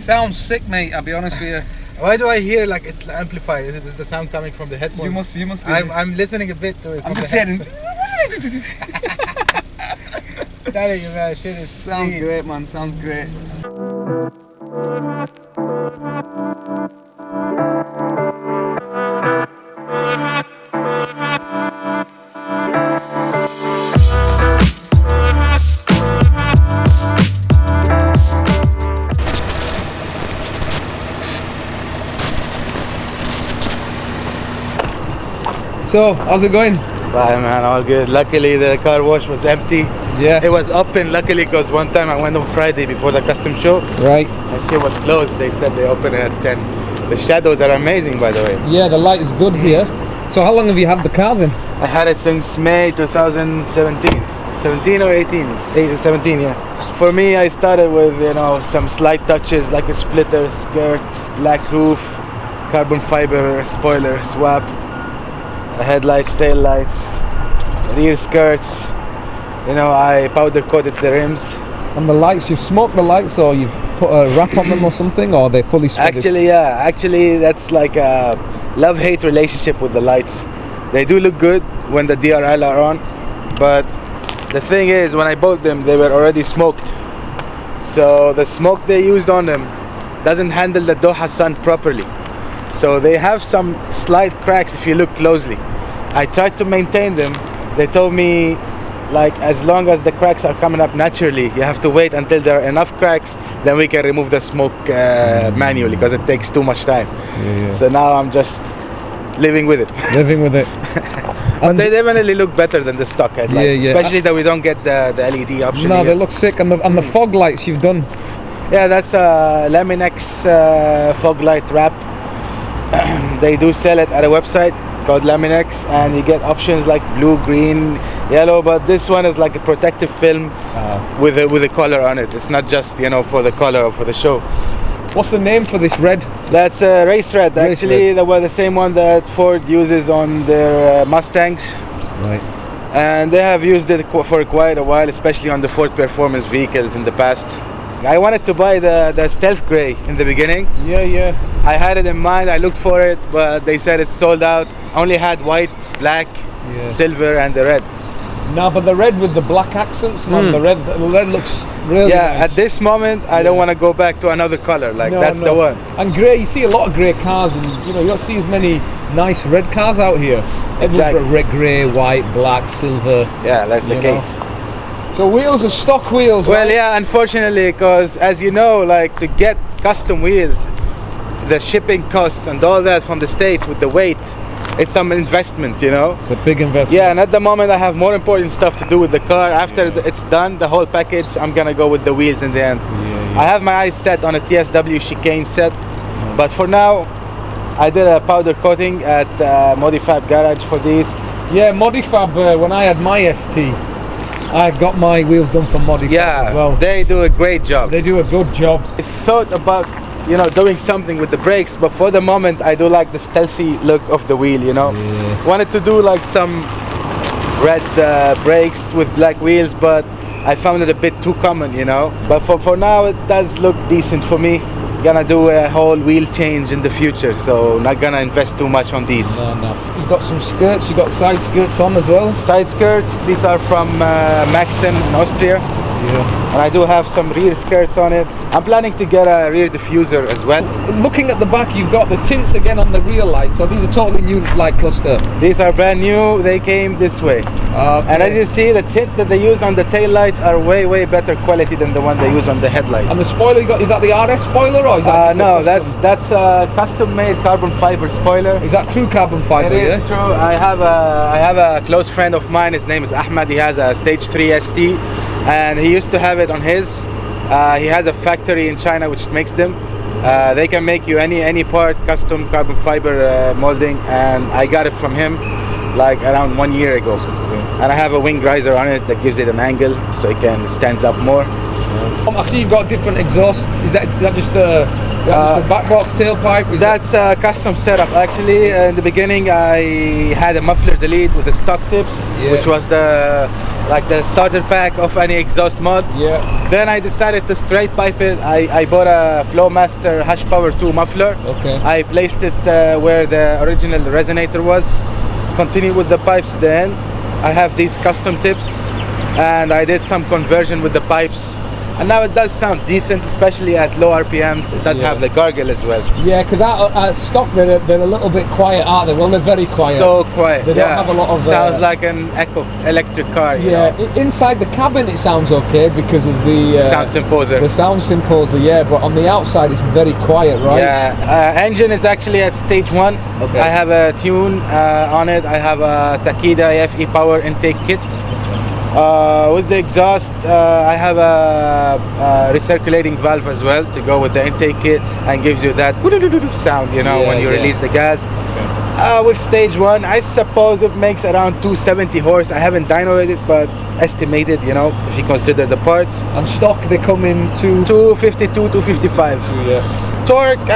sounds sick, mate. I'll be honest with you. Why do I hear like it's amplified? Is the sound coming from the headphones? You must be. I'm listening a bit to it. I'm just saying. Telling you, man, shit is Sounds sweet. great, man. Sounds great. So, how's it going? Fine, man, all good. Luckily, the car wash was empty. Yeah. It was open, luckily, because one time I went on Friday before the custom show. Right. And shit was closed. They said they open at 10. The shadows are amazing, by the way. Yeah, the light is good here. So, how long have you had the car then? I had it since May 2017. 17 or 18? 17, yeah. For me, I started with, you know, some slight touches like a splitter, skirt, black roof, carbon fiber spoiler swap, headlights, tail lights, rear skirts. You know, I powder coated the rims. And the lights, you've smoked the lights, or you've put a wrap on them or something, or they're fully spread? Actually, yeah. Actually, that's like a love-hate relationship with the lights. They do look good when the DRL are on, but the thing is, when I bought them, they were already smoked. So the smoke they used on them doesn't handle the Doha sun properly. So they have some slight cracks if you look closely. I tried to maintain them. They told me, like, as long as the cracks are coming up naturally, you have to wait until there are enough cracks, then we can remove the smoke manually, because it takes too much time. Yeah. So now I'm just living with it. Living with it. But they definitely look better than the stock headlights, Yeah. especially that we don't get the LED option. No, here. they look sick. And the fog lights you've done. Yeah, that's a LaminX fog light wrap. They do sell it at a website called LaminX, and you get options like blue, green, yellow, but this one is like a protective film with a color on it. It's not just, you know, for the color or for the show. What's the name for this red? That's a race red. Actually, that was the same one that Ford uses on their Mustangs. Right. And they have used it for quite a while, especially on the Ford performance vehicles in the past. I wanted to buy the stealth gray in the beginning. Yeah. I had it in mind, I looked for it, but they said it's sold out. Only had white, black, silver, and the red. No, but the red with the black accents, man, the red looks really nice. At this moment, I don't want to go back to another color. Like, that's the one. And grey, you see a lot of grey cars, and you know, you don't see as many nice red cars out here. Exactly. Red, grey, white, black, silver. Yeah, that's the case. So wheels are stock wheels. Well, right? yeah, unfortunately, because as you know, like, to get custom wheels, the shipping costs and all that from the States with the weight, it's some investment, you know. It's a big investment. Yeah, and at the moment I have more important stuff to do with the car. After it's done, the whole package, I'm gonna go with the wheels in the end. Yeah. I have my eyes set on a TSW chicane set, but for now, I did a powder coating at Modifab Garage for these. Yeah, Modifab, when I had my ST, I got my wheels done from Modifab as well. They do a great job. They do a good job. I thought about, you know, doing something with the brakes, but for the moment I do like the stealthy look of the wheel, you know. Yeah. Wanted to do like some red brakes with black wheels, but I found it a bit too common, you know. But for now it does look decent for me. Gonna do a whole wheel change in the future, so not gonna invest too much on these. No. You've got some skirts, you've got side skirts on as well? Side skirts, these are from Maxton in Austria. Yeah. And I do have some rear skirts on it. I'm planning to get a rear diffuser as well. Looking at the back, you've got the tints again on the rear lights. So these are totally new light cluster. These are brand new. They came this way. Okay. And as you see, the tint that they use on the tail lights are way better quality than the one they use on the headlight. And the spoiler you got, is that the RS spoiler, or is that no, that's a custom-made carbon fiber spoiler. Is that true carbon fiber? It is true. I have a close friend of mine. His name is Ahmad. He has a Stage 3 ST, and he used to have it on his. He has a factory in China which makes them. They can make you any part custom carbon fiber molding, and I got it from him like around 1 year ago. And I have a wing riser on it that gives it an angle so it can stands up more. I see you've got different exhausts. Is that just a back box tailpipe? That's a custom setup. Actually, in the beginning I had a muffler delete with the stock tips, which was the like the starter pack of any exhaust mod. Yeah. Then I decided to straight pipe it. I bought a Flowmaster Hush Power II muffler. Okay. I placed it where the original resonator was. Continued with the pipes then. I have these custom tips, and I did some conversion with the pipes. And now it does sound decent, especially at low RPMs. It does have the gargle as well. Yeah, because at stock they're a little bit quiet, aren't they? Well, they're very quiet. So quiet. They don't have a lot of. Sounds like an electric car. You know? Inside the cabin it sounds okay because of the sound symposer. The sound symposer, yeah. But on the outside it's very quiet, right? Yeah. Engine is actually at stage 1. Okay. I have a tune on it. I have a Takeda AFE Power intake kit. With the exhaust, I have a recirculating valve as well to go with the intake kit and gives you that sound, you know, when you release the gas. Okay. With stage 1, I suppose it makes around 270 horse. I haven't dynoed it, but estimated, you know, if you consider the parts. And stock they come in to 252, 255. Yeah. Torque,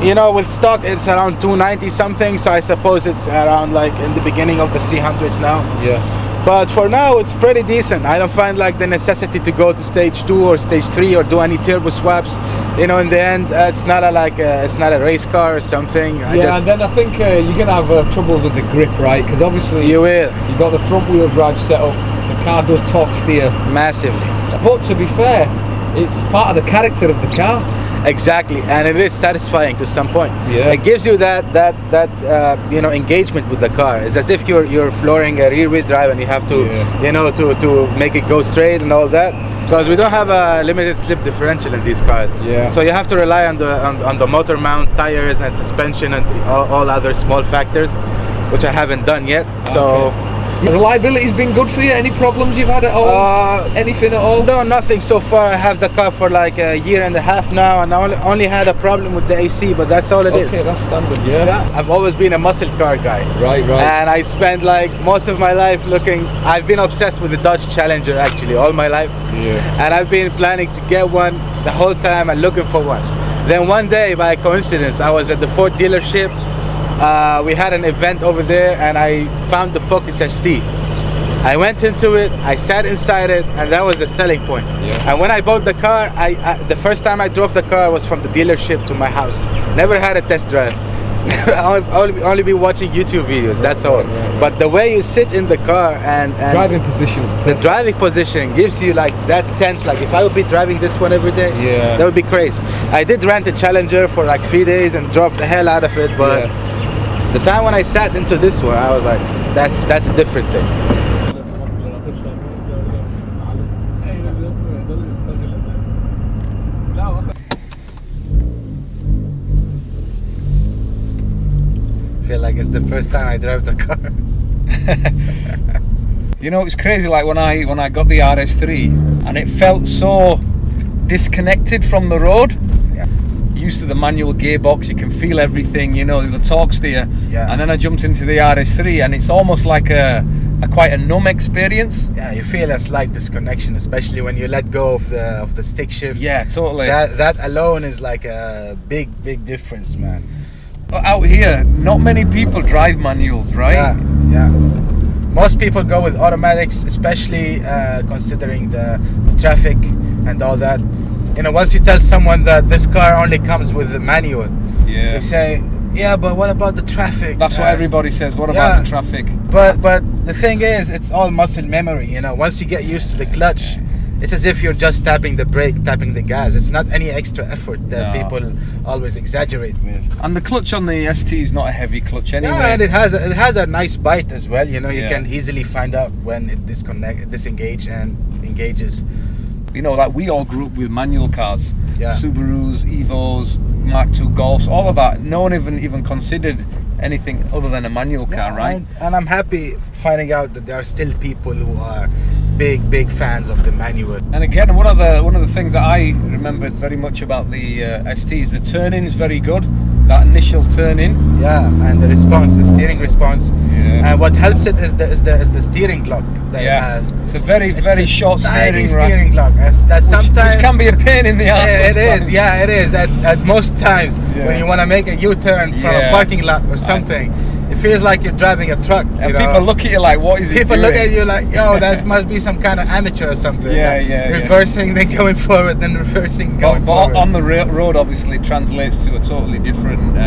you know, with stock it's around 290 something, so I suppose it's around like in the beginning of the 300s now. Yeah. But for now it's pretty decent. I don't find like the necessity to go to stage 2 or stage 3 or do any turbo swaps. You know, in the end it's not it's not a race car or something. And then I think you're gonna have trouble with the grip, right? Because obviously you will. You've got the front wheel drive setup. The car does torque steer massively. But to be fair, it's part of the character of the car. Exactly, and it is satisfying to some point. Yeah. It gives you that you know, engagement with the car. It's as if you're flooring a rear wheel drive and you have to you know, to make it go straight and all that. Because we don't have a limited slip differential in these cars. Yeah. So you have to rely on the motor mount, tires, and suspension, and all other small factors, which I haven't done yet. Okay. So. Reliability's been good for you? Any problems you've had at all? Anything at all? No, nothing so far. I have the car for like a year and a half now, and I only had a problem with the AC, but that's all it is. Okay, that's standard, yeah. I've always been a muscle car guy. Right. And I spent like most of my life I've been obsessed with the Dodge Challenger actually, all my life. Yeah. And I've been planning to get one the whole time and looking for one. Then one day, by coincidence, I was at the Ford dealership. We had an event over there and I found the Focus ST. I went into it, I sat inside it, and that was the selling point. Yeah. And when I bought the car, the first time I drove the car was from the dealership to my house. Never had a test drive. only be watching YouTube videos, that's all. Right. But the way you sit in the car and driving positions, the driving position gives you like that sense, like if I would be driving this one every day, that would be crazy. I did rent a Challenger for like 3 days and drove the hell out of it, but the time when I sat into this one, I was like, that's a different thing. Feel like it's the first time I drive the car. You know, it's crazy. Like when I got the RS3, and it felt so disconnected from the road. Yeah. Used to the manual gearbox, you can feel everything. You know, the torque steer. Yeah. And then I jumped into the RS3, and it's almost like a quite a numb experience. Yeah, you feel a slight disconnection, especially when you let go of the stick shift. Yeah, totally. That alone is like a big difference, man. Out here, not many people drive manuals, right? Yeah. Most people go with automatics, especially considering the traffic and all that. You know, once you tell someone that this car only comes with the manual, they say, yeah, but what about the traffic? That's what everybody says. What about the traffic? But the thing is, it's all muscle memory. You know, once you get used to the clutch, it's as if you're just tapping the brake, tapping the gas. It's not any extra effort that people always exaggerate with. And the clutch on the ST is not a heavy clutch anyway. Yeah, and it has a nice bite as well. You know, you can easily find out when it disengage and engages. You know, like we all grew up with manual cars. Yeah. Subarus, Evos, Mark II Golfs, all of that. No one even considered anything other than a manual car, right? And I'm happy finding out that there are still people who are big fans of the manual. And again, one of the things that I remembered very much about the ST is the turn-in is very good. That initial turn-in. Yeah, and the response, the steering response. Yeah. And what helps it is the steering lock that it has. It's a very short steering lock. Which can be a pain in the ass. Yeah, it is. At most times when you want to make a U-turn from a parking lot or something, it feels like you're driving a truck. And people look at you like, what is he People doing? look at you like, yo, that must be some kind of amateur or something. Reversing, then going forward, then reversing, going forward. But on the road, obviously, it translates to a totally different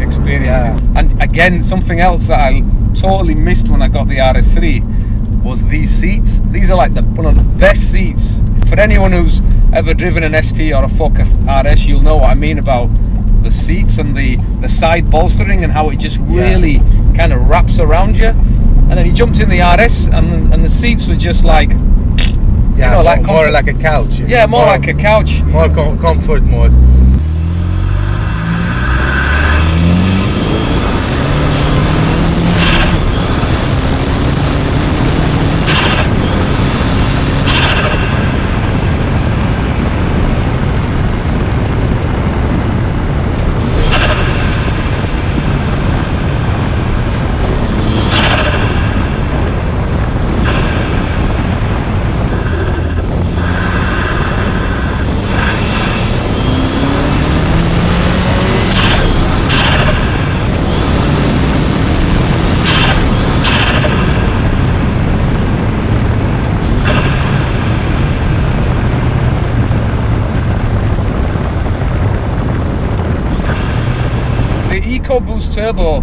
experiences. Yeah. And again, something else that I totally missed when I got the RS3 was these seats. These are like one of the best seats. For anyone who's ever driven an ST or a Focus RS, you'll know what I mean about the seats and the side bolstering and how it just really kind of wraps around you. And then he jumped in the RS and the seats were just like, like more like a couch. Yeah, more like a couch. More comfort mode. EcoBoost turbo,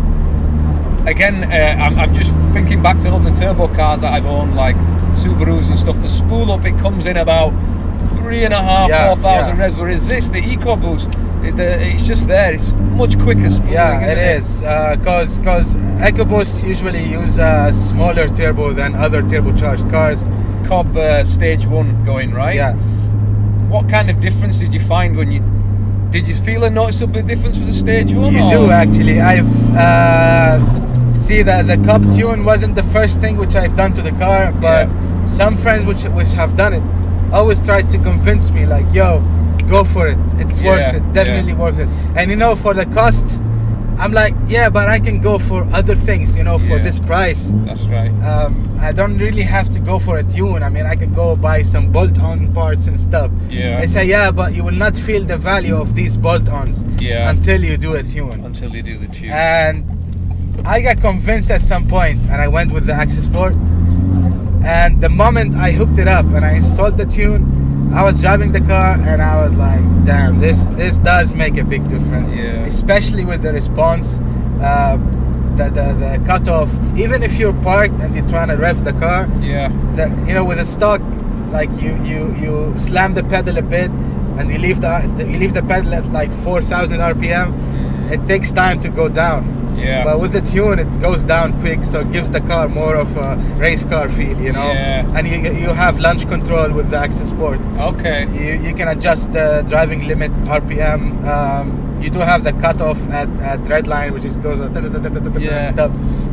again, I'm just thinking back to other turbo cars that I've owned, like Subarus and stuff. The spool up, it comes in about 3,500-4,000 revs, whereas this, the EcoBoost, it's just there. It's much quicker spooling. Yeah, it is, because EcoBoosts usually use a smaller turbo than other turbocharged cars. Cobb stage 1 going, right? Yeah. What kind of difference did you find when you did you feel a noticeable difference with the stage 1? You do, actually. I've see that the Cobb tune wasn't the first thing which I've done to the car, but some friends which have done it always tried to convince me, like, yo, go for it, it's worth it, definitely worth it. And for the cost, I'm like, yeah, but I can go for other things, for this price. That's right. I don't really have to go for a tune. I mean, I can go buy some bolt-on parts and stuff. Yeah. They say, yeah, but you will not feel the value of these bolt-ons until you do a tune. Until you do the tune. And I got convinced at some point, and I went with the Accessport. And the moment I hooked it up and I installed the tune, I was driving the car and I was like, damn, this does make a big difference. Yeah. Especially with the response, the cutoff. Even if you're parked and you're trying to rev the car, with a stock, like you slam the pedal a bit and you leave the pedal at like 4,000 RPM. It takes time to go down. Yeah. But with the tune, it goes down quick, so it gives the car more of a race car feel, Yeah. And you have launch control with the Accessport. Okay. You can adjust the driving limit RPM. You do have the cutoff at red line, which goes stuff.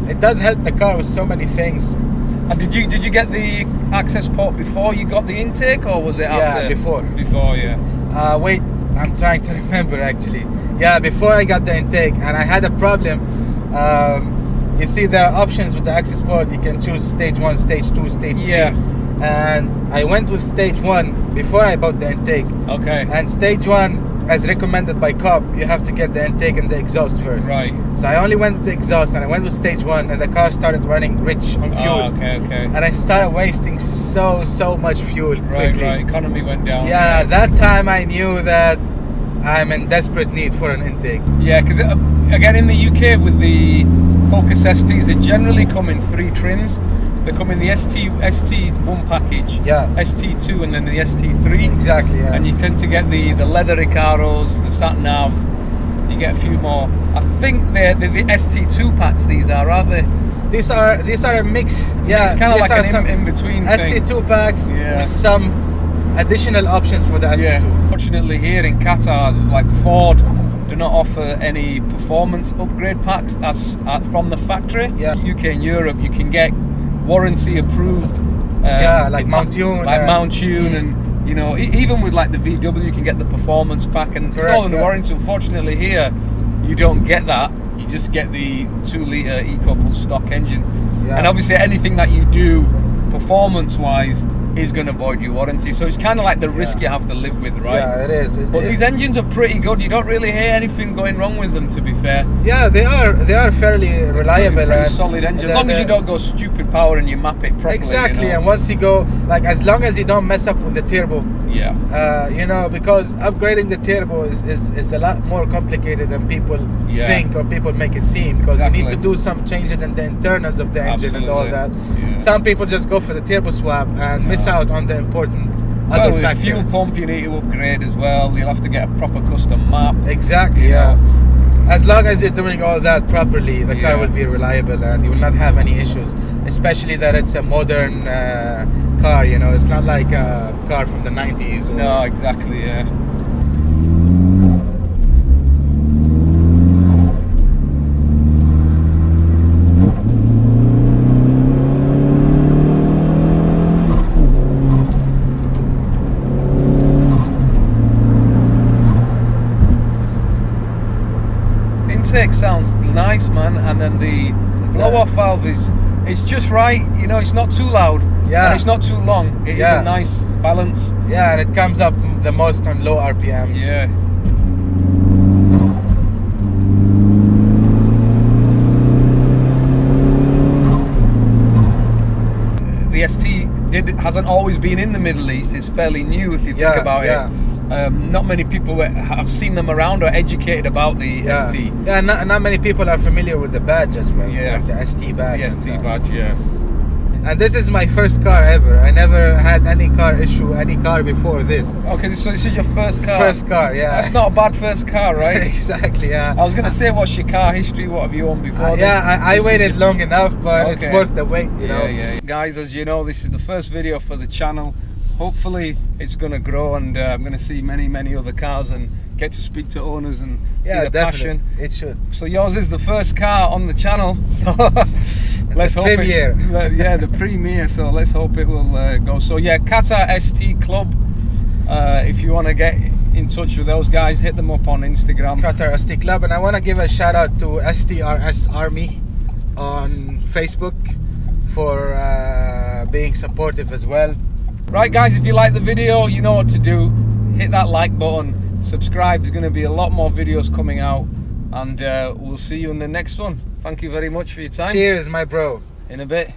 It does help the car with so many things. And did you get the Accessport before you got the intake, or was it after? Yeah, before. Before, yeah. Wait, I'm trying to remember actually. Yeah, before I got the intake, and I had a problem. You see, there are options with the Accessport. You can choose stage 1, stage 2, stage 3. Yeah. And I went with stage 1 before I bought the intake. Okay. And stage 1, as recommended by Cobb, you have to get the intake and the exhaust first. Right. So I only went with the exhaust, and I went with stage 1, and the car started running rich on fuel. Oh, okay. And I started wasting so much fuel quickly. Right. Economy went down. Yeah, that time I knew that I'm in desperate need for an intake. Yeah, because again in the UK with the Focus STs, they generally come in 3 trims. They come in the ST1 package, ST2, and then the ST3. Exactly, yeah. And you tend to get the leather Icaros, the sat nav. You get a few more. I think they're the ST2 packs. These are, aren't they? These are a mix. Yeah, it's kind of like an in-between thing. ST2 packs with some additional options for the ST2. Yeah. Fortunately, here in Qatar, like Ford do not offer any performance upgrade packs from the factory. Yeah. UK and Europe, you can get warranty approved. Like Mount Tune. Mount Tune, and even with like the VW, you can get the performance pack, and it's all in the warranty. Unfortunately, here you don't get that. You just get the 2-litre EcoBoost stock engine. Yeah. And obviously, anything that you do performance-wise, is going to void your warranty. So it's kind of like the risk you have to live with, right? Yeah, it is. But these engines are pretty good. You don't really hear anything going wrong with them, to be fair. Yeah, they are fairly reliable. Pretty solid engine. As long as you don't go stupid power and you map it properly. Exactly, you know? and once you go, like, as long as you don't mess up with the turbo. Yeah. You know, because upgrading the turbo is a lot more complicated than people think or people make it seem. Because you need to do some changes in the internals of the engine and all that. Yeah. Some people just go for the turbo swap and miss out on the important other with factors. Fuel pump you need to upgrade as well. You'll have to get a proper custom map. Exactly, yeah. As long as you're doing all that properly, the car will be reliable and you will not have any issues. Especially that it's a modern car, you know. It's not like a car from the 90s. No, exactly, yeah. Intake sounds nice, man, and then the blow-off valve is just right. You know, it's not too loud, and it's not too long. It is a nice balance. Yeah, and it comes up the most on low RPMs. Yeah. The ST hasn't always been in the Middle East. It's fairly new if you think about it. Not many people have seen them around or educated about the ST. Yeah, not many people are familiar with the badge as well. Yeah, like the ST badge. The ST badge, yeah. And this is my first car ever. I never had any car before this. Okay, so this is your first car? First car, yeah. That's not a bad first car, right? Exactly, yeah. I was going to say, what's your car history? What have you owned before? I waited long enough, but it's worth the wait, you know. Yeah. Guys, as you know, this is the first video for the channel. Hopefully it's going to grow, and I'm going to see many other cars and get to speak to owners and see the passion. It should. So yours is the first car on the channel, so let's hope premiere. The premiere, so let's hope it will go. So yeah, Qatar ST Club, if you want to get in touch with those guys, hit them up on Instagram. Qatar ST Club. And I want to give a shout out to STRS Army on Facebook for being supportive as well. Right guys, if you like the video, you know what to do. Hit that like button, subscribe. There's going to be a lot more videos coming out, and we'll see you in the next one. Thank you very much for your time. Cheers, my bro. In a bit.